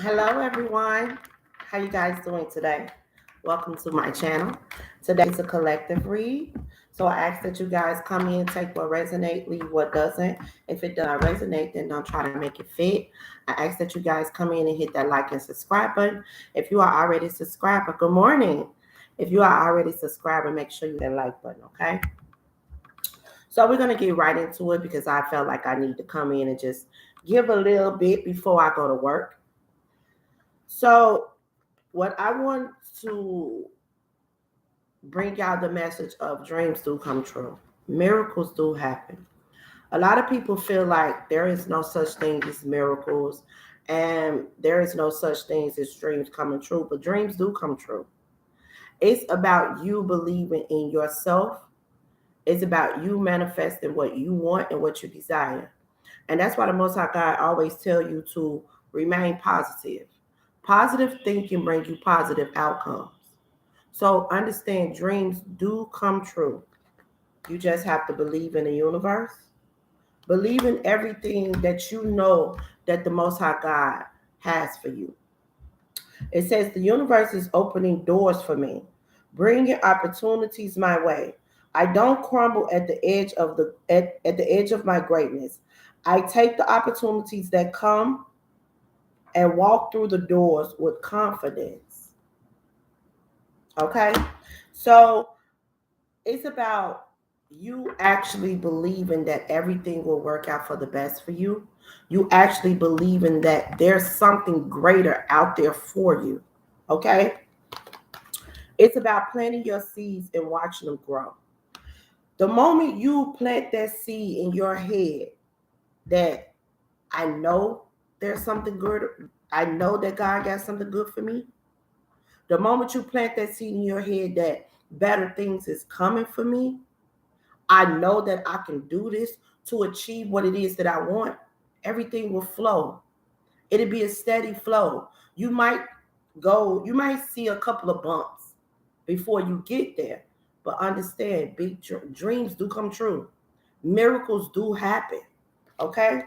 Hello, everyone. How you guys doing today? Welcome to my channel. Today's a collective read. So I ask that you guys come in, take what resonate, leave what doesn't. If it does not resonate, then don't try to make it fit. I ask that you guys come in and hit that like and subscribe button. If you are already subscribed, good morning. If you are already subscribed, make sure you hit that like button, okay? So we're gonna get right into it because I felt like I need to come in and just give a little bit before I go to work. So what I want to bring out the message of dreams do come true. Miracles do happen. A lot of people feel like there is no such thing as miracles and there is no such things as dreams coming true, but dreams do come true. It's about you believing in yourself. It's about you manifesting what you want and what you desire. And that's why the Most High God always tell you to remain positive. Positive thinking brings you positive outcomes. So understand dreams do come true. You just have to believe in the universe. Believe in everything that you know that the Most High God has for you. It says the universe is opening doors for me, bringing opportunities my way. I don't crumble at the edge of at the edge of my greatness. I take the opportunities that come and walk through the doors with confidence. Okay? So it's about you actually believing that everything will work out for the best for you. You actually believing that there's something greater out there for you. Okay? It's about planting your seeds and watching them grow. The moment you plant that seed in your head that I know there's something good, I know that God got something good for me. The moment you plant that seed in your head that better things is coming for me, I know that I can do this to achieve what it is that I want. Everything will flow. It'll be a steady flow. You might see a couple of bumps before you get there, but understand big dreams do come true. Miracles do happen. Okay?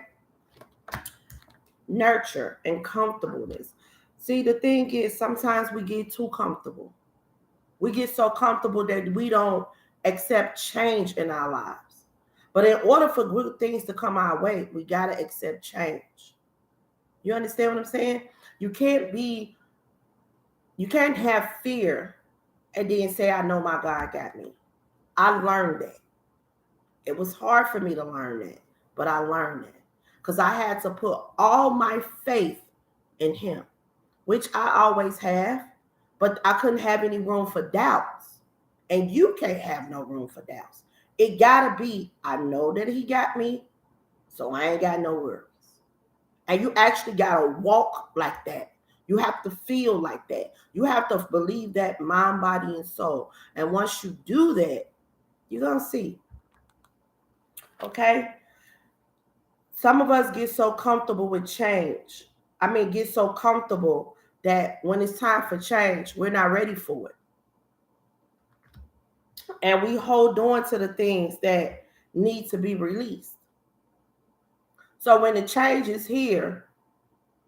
Nurture and comfortableness. See, the thing is, sometimes we get too comfortable. We get so comfortable that we don't accept change in our lives. But in order for good things to come our way, we got to accept change. You understand what I'm saying? You can't be, you can't have fear and then say, I know my God got me. I learned that. It was hard for me to learn that, but I learned that because I had to put all my faith in Him, which I always have, but I couldn't have any room for doubts. And you can't have no room for doubts. It gotta be, I know that He got me, so I ain't got no worries. And you actually gotta walk like that. You have to feel like that. You have to believe that mind, body, and soul. And once you do that, you're gonna see. Okay? Some of us get so comfortable with change. Get so comfortable that when it's time for change, we're not ready for it. And we hold on to the things that need to be released. So when the change is here,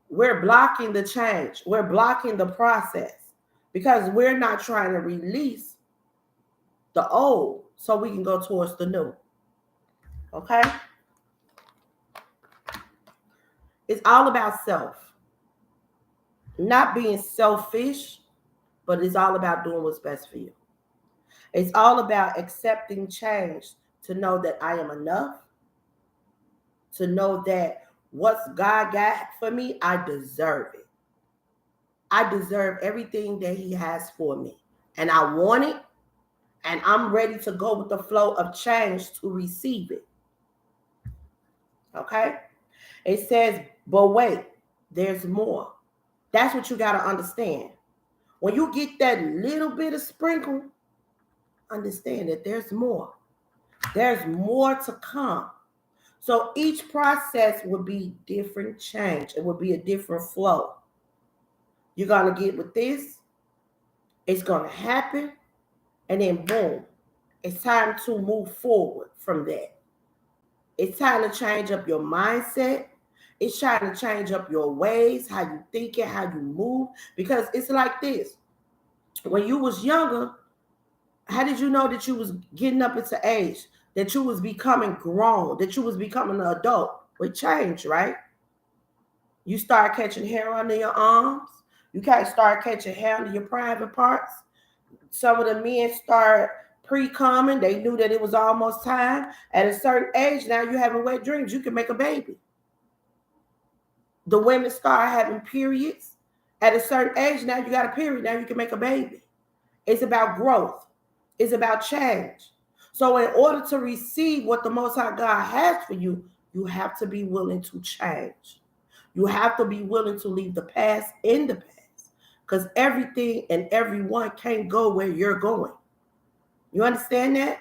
we're blocking the change. We're blocking the process because we're not trying to release the old so we can go towards the new. Okay? It's all about self. Not being selfish, but it's all about doing what's best for you. It's all about accepting change to know that I am enough, to know that what's God got for me, I deserve it. I deserve everything that He has for me. And I want it, and I'm ready to go with the flow of change to receive it. Okay? It says, but wait, there's more. That's what you got to understand. When you get that little bit of sprinkle, understand that there's more. There's more to come. So each process would be different change. It would be a different flow. You're going to get with this. It's going to happen. And then boom, it's time to move forward from that. It's time to change up your mindset. It's trying to change up your ways, how you think it, how you move. Because it's like this. When you was younger, how did you know that you was getting up into age, that you was becoming grown, that you was becoming an adult? With change, right? You start catching hair under your arms. You can't start catching hair under your private parts. Some of the men start pre-coming. They knew that it was almost time. At a certain age, now you're having wet dreams. You can make a baby. The women start having periods. At a certain age, now you got a period. Now you can make a baby. It's about growth. It's about change. So in order to receive what the Most High God has for you, you have to be willing to change. You have to be willing to leave the past in the past, because everything and everyone can't go where you're going. You understand that?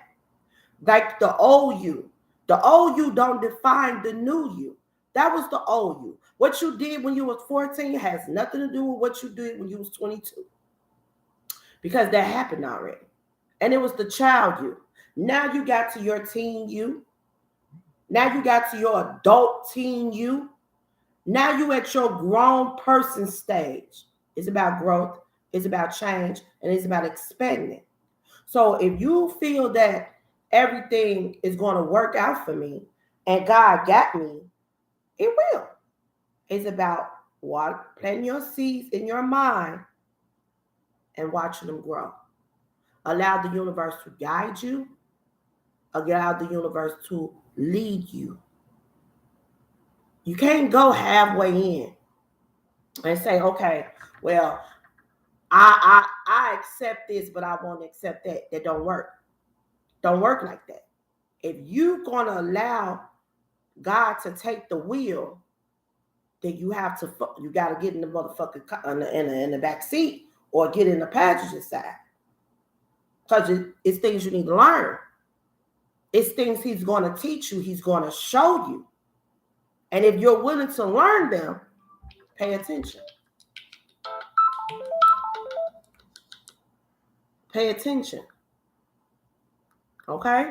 Like the old you. The old you don't define the new you. That was the old you. What you did when you was 14 has nothing to do with what you did when you was 22. Because that happened already. And it was the child you. Now you got to your teen you. Now you got to your adult teen you. Now you at your grown person stage. It's about growth. It's about change. And it's about expanding. So if you feel that everything is going to work out for me and God got me, it will. It's about planting your seeds in your mind and watching them grow. Allow the universe to guide you. Allow the universe to lead you. You can't go halfway in and say, okay, well, I accept this, but I won't accept that. That don't work. Don't work like that. If you're going to allow God to take the wheel, then you got to get in the motherfucking in the back seat or get in the passenger side. Because it's things you need to learn. It's things he's going to teach you. He's going to show you. And if you're willing to learn them, pay attention. Pay attention. Okay?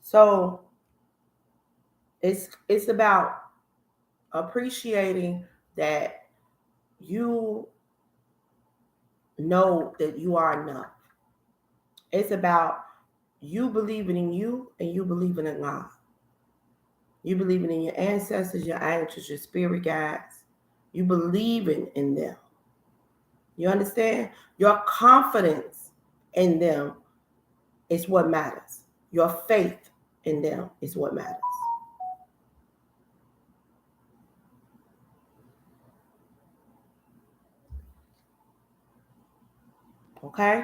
So it's about appreciating that you know that you are enough. It's about you believing in you and you believing in God. You believing in your ancestors, your angels, your spirit guides. You believing in them. You understand? Your confidence in them is what matters. Your faith in them is what matters. Okay?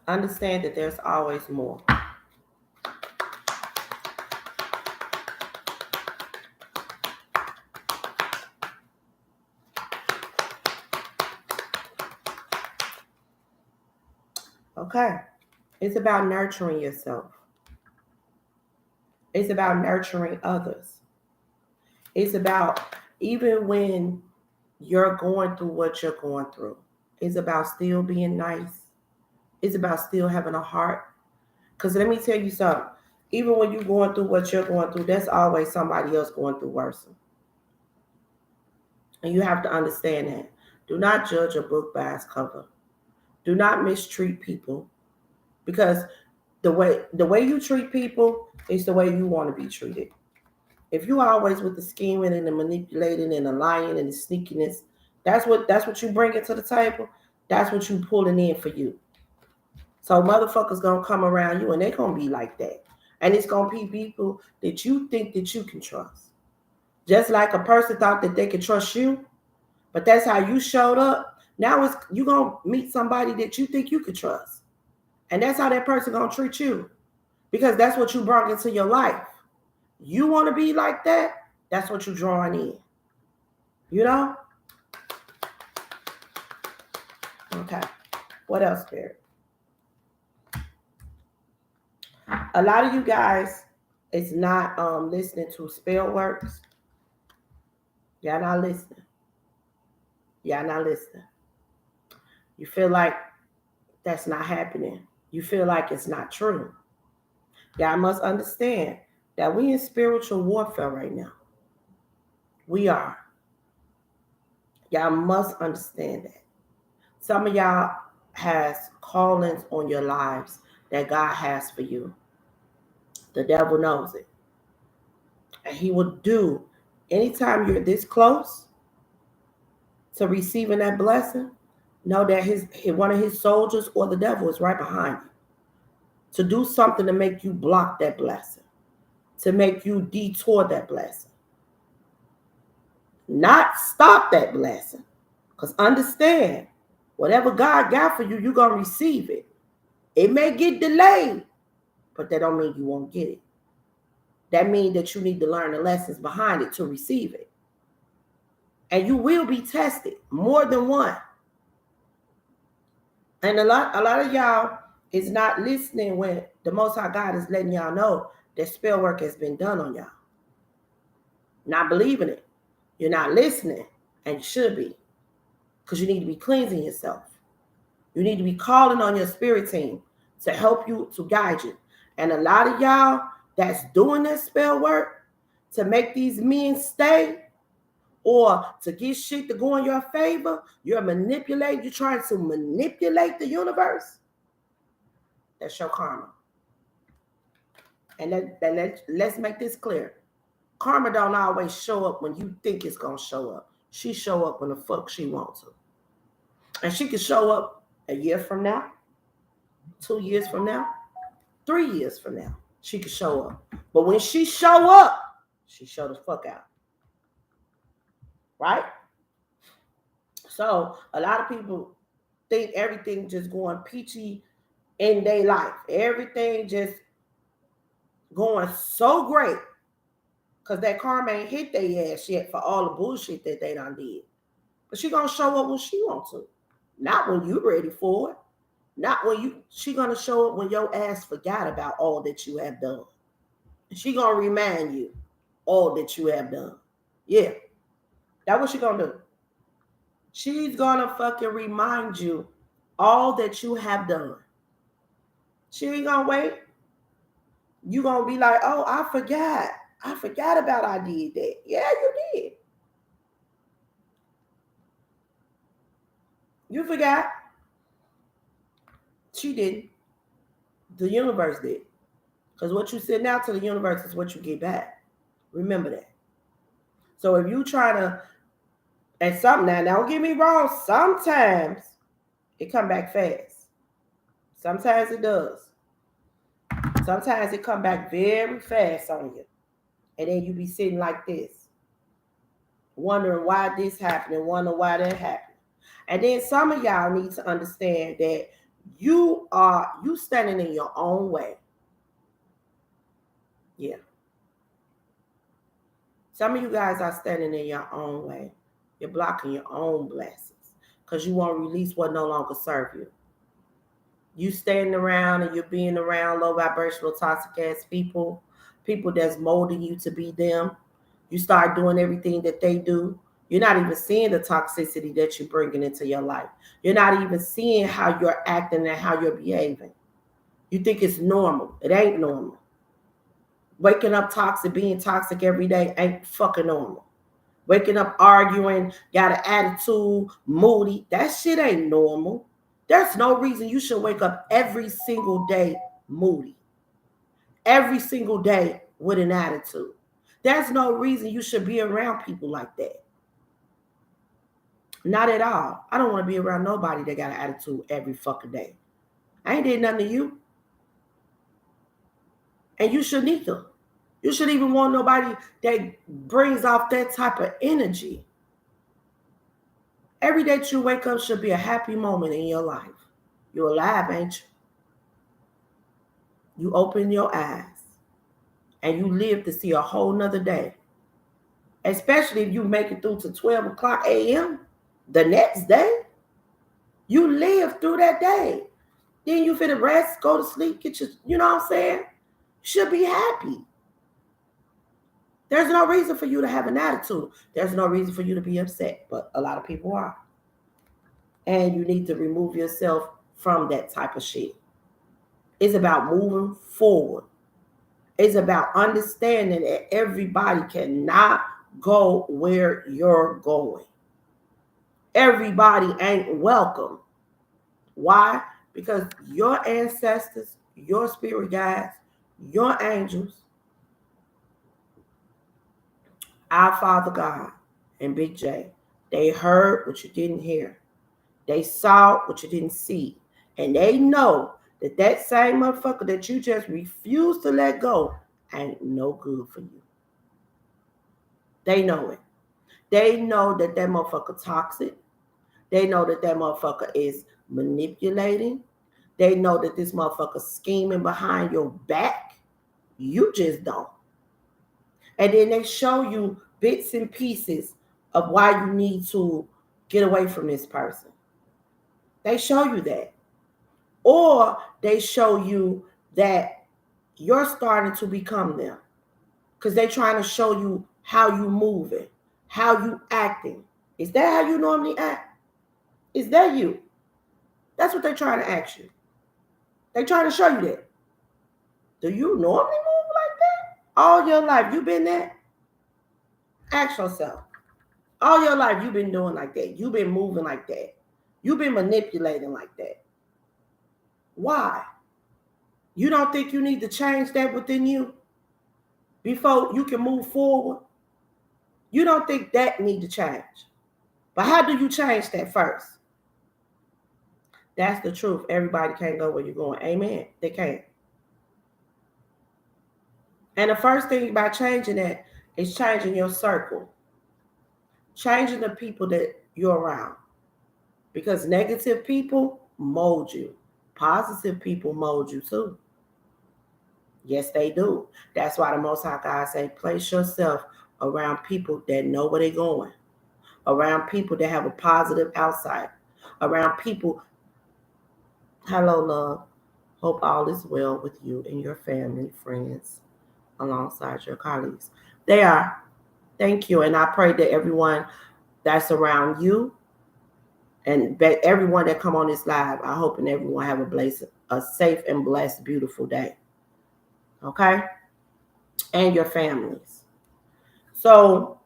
Understand that there's always more. Okay? It's about nurturing yourself. It's about nurturing others. It's about, even when you're going through what you're going through, it's about still being nice. It's about still having a heart. Because let me tell you something. Even when you're going through what you're going through, there's always somebody else going through worse. And you have to understand that. Do not judge a book by its cover. Do not mistreat people. Because the way you treat people is the way you want to be treated. If you always with the scheming and the manipulating and the lying and the sneakiness, that's what you bring to the table. That's what you pulling in for you. So motherfuckers gonna come around you and they're gonna be like that. And it's gonna be people that you think that you can trust. Just like a person thought that they could trust you, but that's how you showed up. Now you gonna meet somebody that you think you could trust. And that's how that person gonna treat you. Because that's what you brought into your life. You want to be like that? That's what you're drawing in. You know? Okay. What else, Spirit? A lot of you guys is not listening to spell works. Y'all not listening. Y'all not listening. You feel like that's not happening. You feel like it's not true. Y'all must understand that we in spiritual warfare right now. We are. Y'all must understand that. Some of y'all has callings on your lives that God has for you. The devil knows it. And he will do, anytime you're this close to receiving that blessing, know that one of his soldiers or the devil is right behind you to do something to make you block that blessing, to make you detour that blessing. Not stop that blessing. Because understand, whatever God got for you, you're going to receive it. It may get delayed, but that don't mean you won't get it. That means that you need to learn the lessons behind it to receive it. And you will be tested more than one. And a lot of y'all is not listening when the Most High God is letting y'all know that spell work has been done on y'all. Not believing it. You're not listening, and you should be. Because you need to be cleansing yourself. You need to be calling on your spirit team to help you, to guide you. And a lot of y'all that's doing this spell work to make these men stay or to get shit to go in your favor, you're trying to manipulate the universe. That's your karma. And let's make this clear. Karma don't always show up when you think it's going to show up. She show up when the fuck she wants to. And she can show up a year from now, 2 years from now, 3 years from now. She can show up. But when she show up, she show the fuck out. Right? So a lot of people think everything just going peachy in their life. Everything just going so great. Because that karma ain't hit their ass yet for all the bullshit that they done did. But she going to show up when she wants to. Not when you ready for it. Not when she going to show up when your ass forgot about all that you have done. She going to remind you all that you have done. Yeah. That's what she going to do. She's going to fucking remind you all that you have done. She ain't going to wait. You going to be like, oh, I forgot. I forgot about I did that. Yeah, you did. You forgot. She didn't. The universe did. Because what you send out to the universe is what you get back. Remember that. So if you try to, and something now, don't get me wrong, sometimes it come back fast. Sometimes it does. Sometimes it come back very fast on you. And then you be sitting like this, wondering why this happened and wondering why that happened. And then some of y'all need to understand that you standing in your own way. Yeah. Some of you guys are standing in your own way. You're blocking your own blessings because you won't release what no longer serve you. You standing around and you're being around low vibrational toxic ass people that's molding you to be them. You start doing everything that they do. You're not even seeing the toxicity that you're bringing into your life. You're not even seeing how you're acting and how you're behaving. You think it's normal. It ain't normal. Waking up toxic, being toxic every day ain't fucking normal. Waking up arguing, got an attitude, moody. That shit ain't normal. There's no reason you should wake up every single day moody. Every single day with an attitude. There's no reason you should be around people like that. Not at all. I don't want to be around nobody that got an attitude every fucking day. I ain't did nothing to you. And you shouldn't either. You shouldn't even want nobody that brings off that type of energy. Every day that you wake up should be a happy moment in your life. You're alive, ain't you? You open your eyes and you live to see a whole nother day. especially if you make it through to 12 o'clock a.m. the next day. You live through that day. Then you finna rest, go to sleep, get your, you know what I'm saying? Should be happy. There's no reason for you to have an attitude. There's no reason for you to be upset, but a lot of people are. And you need to remove yourself from that type of shit. It's about moving forward. It's about understanding that everybody cannot go where you're going. Everybody ain't welcome. Why? Because your ancestors, your spirit guides, your angels, our Father God and Big J, they heard what you didn't hear. They saw what you didn't see. And they know that that same motherfucker that you just refused to let go ain't no good for you. They know it. They know that that motherfucker toxic. They know that that motherfucker is manipulating. They know that this motherfucker scheming behind your back. You just don't. And then they show you bits and pieces of why you need to get away from this person. They show you that. Or they show you that you're starting to become them. Because they're trying to show you how you moving, how you acting. Is that how you normally act? Is that you? That's what they're trying to ask you. They're trying to show you that. Do you normally move like that? All your life, you've been there? Ask yourself. All your life, you've been doing like that. You've been moving like that. You've been manipulating like that. Why? You don't think you need to change that within you before you can move forward? You don't think that need to change. But how do you change that first? That's the truth. Everybody can't go where you're going. Amen. They can't. And the first thing about changing that is changing your circle. Changing the people that you're around. Because negative people mold you. Positive people mold you too. Yes, they do. That's why the Most High God say, place yourself around people that know where they're going. Around people that have a positive outside. Around people. Hello, love. Hope all is well with you and your family, friends, alongside your colleagues. They are. Thank you. And I pray that everyone that's around you and everyone that come on this live, I hope and everyone have a safe and blessed, beautiful day. Okay? And your families. So,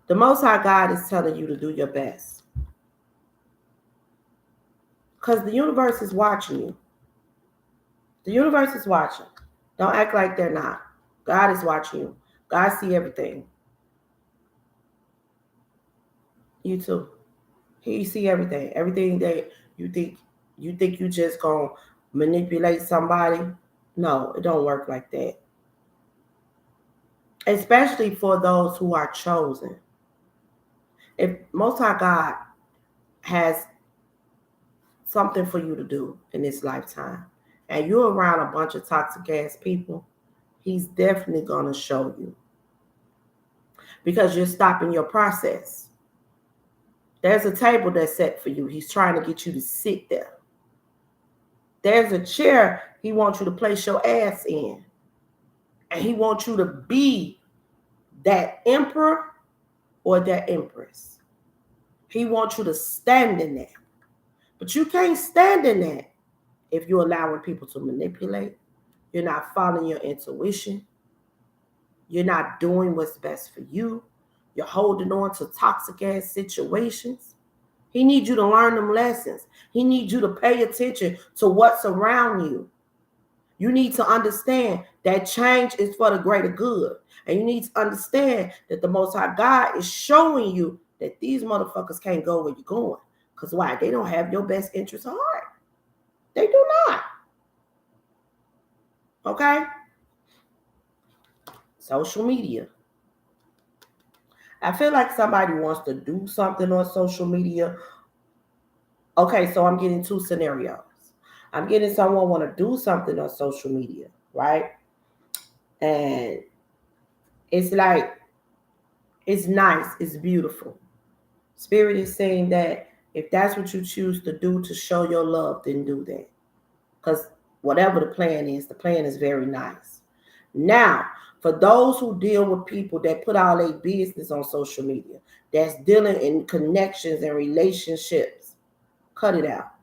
the Most High God is telling you to do your best. Because the universe is watching you. The universe is watching. Don't act like they're not. God is watching you. God see everything. You too. He see everything. Everything that you think you just gonna manipulate somebody. No, it don't work like that. Especially for those who are chosen. If Most High God has something for you to do in this lifetime, and you're around a bunch of toxic ass people, he's definitely going to show you. Because you're stopping your process. There's a table that's set for you. He's trying to get you to sit there. There's a chair he wants you to place your ass in. And he wants you to be that emperor or that empress. He wants you to stand in that. But you can't stand in that if you're allowing people to manipulate. You're not following your intuition. You're not doing what's best for you. You're holding on to toxic ass situations. He needs you to learn them lessons. He needs you to pay attention to what's around you. You need to understand that change is for the greater good. And you need to understand that the Most High God is showing you that these motherfuckers can't go where you're going. Because why? They don't have your best interest at heart. They do not. Okay? Social media. I feel like somebody wants to do something on social media. Okay, so I'm getting two scenarios. I'm getting someone want to do something on social media, right? And It's like, it's nice, it's beautiful. Spirit is saying that if that's what you choose to do to show your love, then do that. Because whatever the plan is very nice. Now, for those who deal with people that put all their business on social media, that's dealing in connections and relationships, cut it out.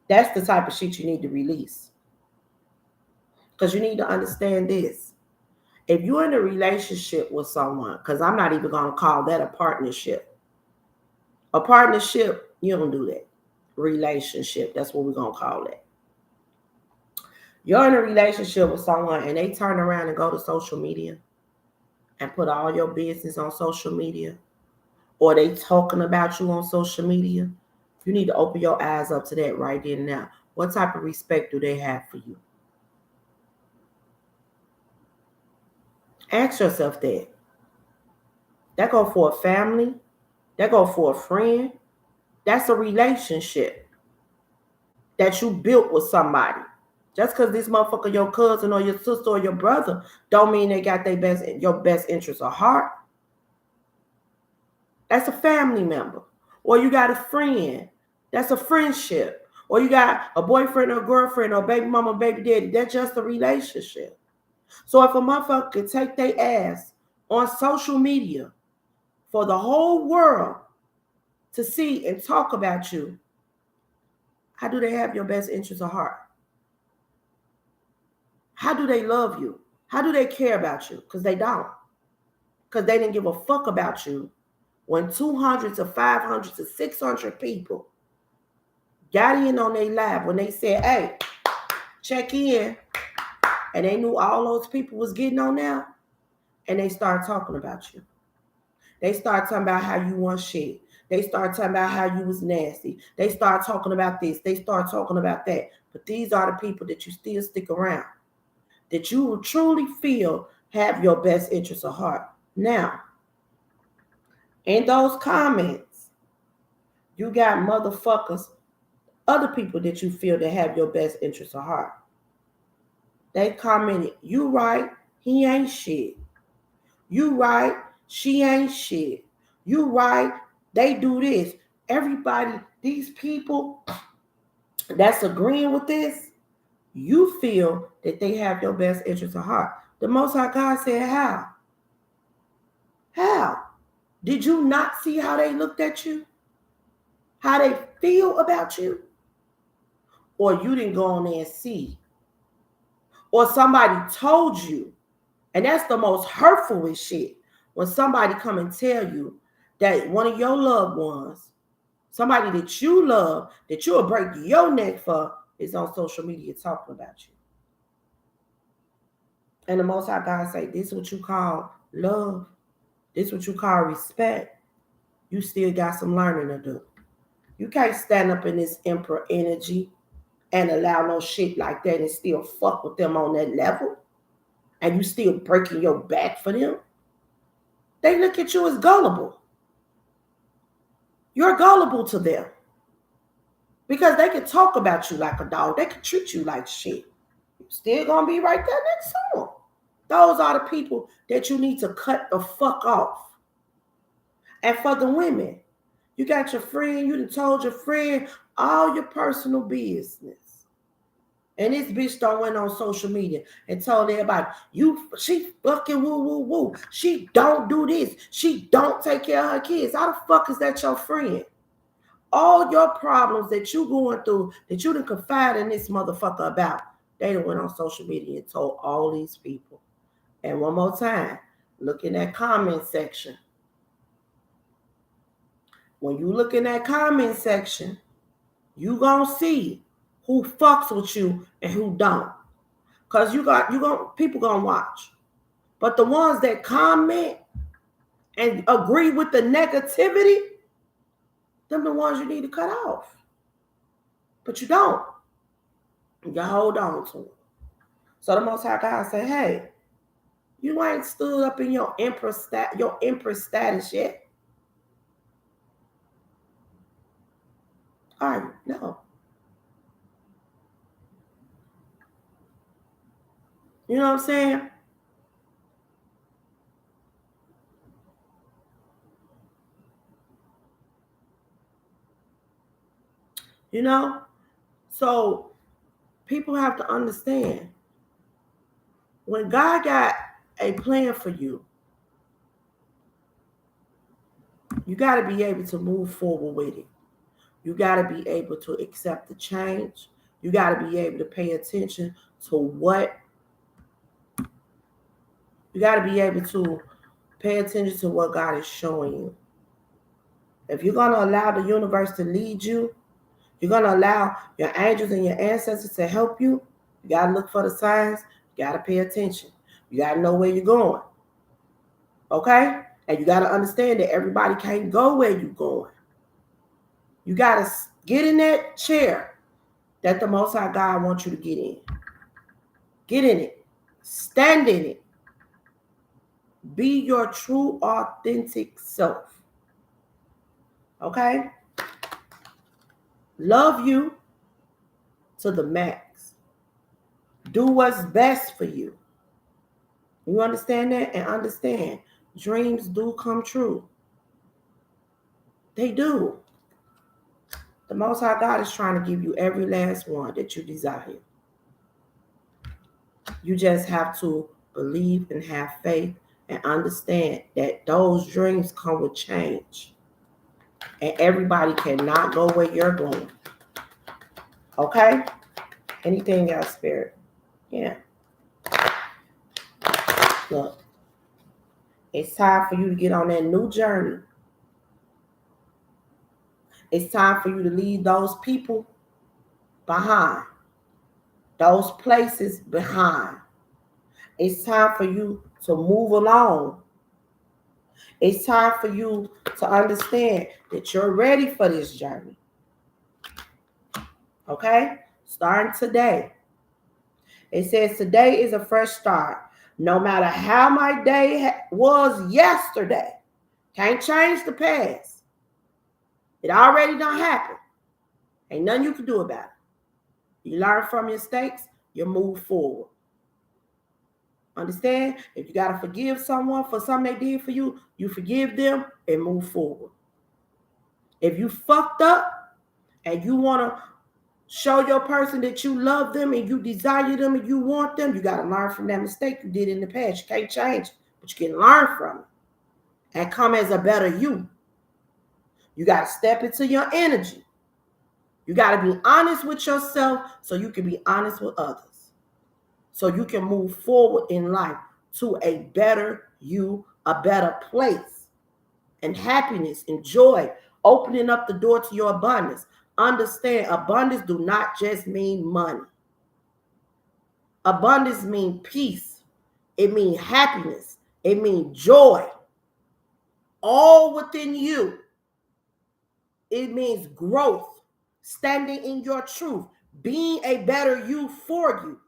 That's the type of shit you need to release. Because you need to understand this. If you're in a relationship with someone, because I'm not even going to call that a partnership. A partnership, you don't do that. Relationship, that's what we're going to call it. You're in a relationship with someone and they turn around and go to social media and put all your business on social media, or they talking about you on social media, you need to open your eyes up to that right then and now. What type of respect do they have for you? Ask yourself that. That go for a family. That go for a friend. That's a relationship that you built with somebody. Just because this motherfucker your cousin or your sister or your brother don't mean they got your best interest of heart. That's a family member. Or you got a friend. That's a friendship. Or you got a boyfriend or girlfriend or baby mama, baby daddy. That's just a relationship. So if a motherfucker can take their ass on social media for the whole world to see and talk about you, how do they have your best interest of heart? How do they love you? How do they care about you? Because they don't. Because they didn't give a fuck about you when 200 to 500 to 600 people got in on their live when they said, hey, check in. And they knew all those people was getting on there. And they started talking about you. They started talking about how you want shit. They started talking about how you was nasty. They started talking about this. They started talking about that. But these are the people that you still stick around, that you will truly feel have your best interest of heart. Now, in those comments, you got motherfuckers, other people that you feel that have your best interest of heart. They commented, you right, he ain't shit. You right, she ain't shit. You right, they do this. Everybody, these people that's agreeing with this, you feel that they have your best interest of heart. The Most High God said, how? How? Did you not see how they looked at you? How they feel about you? Or you didn't go on there and see? Or somebody told you? And that's the most hurtful shit. When somebody come and tell you that one of your loved ones, somebody that you love, that you'll break your neck for, is on social media talking about you. And the Most High God say, this is what you call love. This is what you call respect. You still got some learning to do. You can't stand up in this emperor energy and allow no shit like that and still fuck with them on that level. And you still breaking your back for them. They look at you as gullible. You're gullible to them. Because they can talk about you like a dog. They can treat you like shit. You're still going to be right there next to them. Those are the people that you need to cut the fuck off. And for the women, you got your friend, you done told your friend all your personal business. And this bitch done went on social media and told everybody, she fucking woo woo woo. She don't do this. She don't take care of her kids. How the fuck is that your friend? All your problems that you going through, that you done confide in this motherfucker about, they done went on social media and told all these people. And one more time, look in that comment section. When you look in that comment section, you gonna see who fucks with you and who don't. Cause people gonna watch. But the ones that comment and agree with the negativity, them the ones you need to cut off. But you don't. You hold on to them. So the Most High God say, hey, you ain't stood up in your empress status yet. All right, no. You know what I'm saying? You know? So people have to understand when God got a plan for you, you got to be able to move forward with it. You got to be able to accept the change. You got to be able to pay attention to what you got to be able to pay attention to what God is showing you. If you're going to allow the universe to lead you, you're going to allow your angels and your ancestors to help you. You got to look for the signs. You got to pay attention. You got to know where you're going. Okay? And you got to understand that everybody can't go where you're going. You got to get in that chair that the Most High God wants you to get in. Get in it. Stand in it. Be your true, authentic self. Okay? Love you to the max. Do what's best for you. You understand that? And understand, dreams do come true. They do. The Most High God is trying to give you every last one that you desire. You just have to believe and have faith and understand that those dreams come with change. And everybody cannot go where you're going. Okay? Anything else, Spirit? Yeah. Look, it's time for you to get on that new journey. It's time for you to leave those people behind, those places behind. It's time for you to move along. It's time for you to understand that you're ready for this journey. Okay? Starting today. It says today is a fresh start. No matter how my day was yesterday, can't change the past. It already done happened. Ain't nothing you can do about it. You learn from your mistakes, you move forward. Understand? If you got to forgive someone for something they did for you, you forgive them and move forward. If you fucked up and you want to show your person that you love them and you desire them and you want them, you got to learn from that mistake you did in the past. You can't change it, but you can learn from it and come as a better you. You got to step into your energy. You got to be honest with yourself so you can be honest with others. So you can move forward in life to a better you, a better place, and happiness and joy, opening up the door to your abundance. Understand, abundance do not just mean money. Abundance means peace. It means happiness. It means joy. All within you. It means growth, standing in your truth, being a better you for you.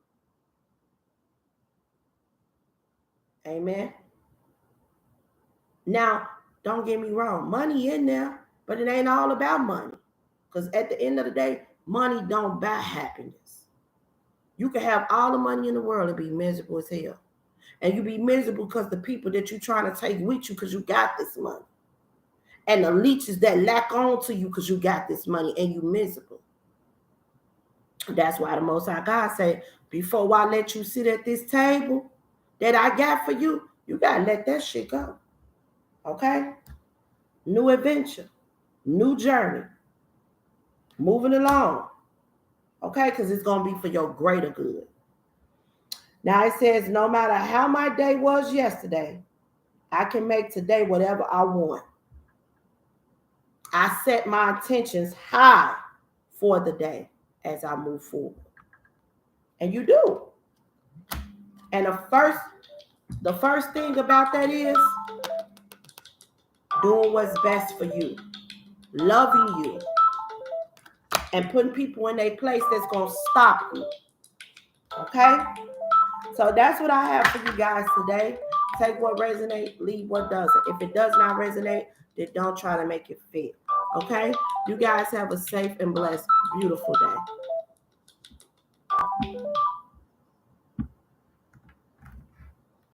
Amen. Now, don't get me wrong, money in there, but it ain't all about money. Because at the end of the day, money don't buy happiness. You can have all the money in the world and be miserable as hell. And you be miserable because the people that you're trying to take with you because you got this money. And the leeches that lack on to you because you got this money and you miserable. That's why the Most High God say, before I let you sit at this table that I got for you, you got to let that shit go. Okay? New adventure. New journey. Moving along. Okay? Because it's going to be for your greater good. Now it says, no matter how my day was yesterday, I can make today whatever I want. I set my intentions high for the day as I move forward. And you do. And the first thing about that is doing what's best for you, loving you, and putting people in a place that's going to stop you. Okay? So that's what I have for you guys today. Take what resonates, leave what doesn't. If it does not resonate, then don't try to make it fit. Okay? You guys have a safe and blessed, beautiful day.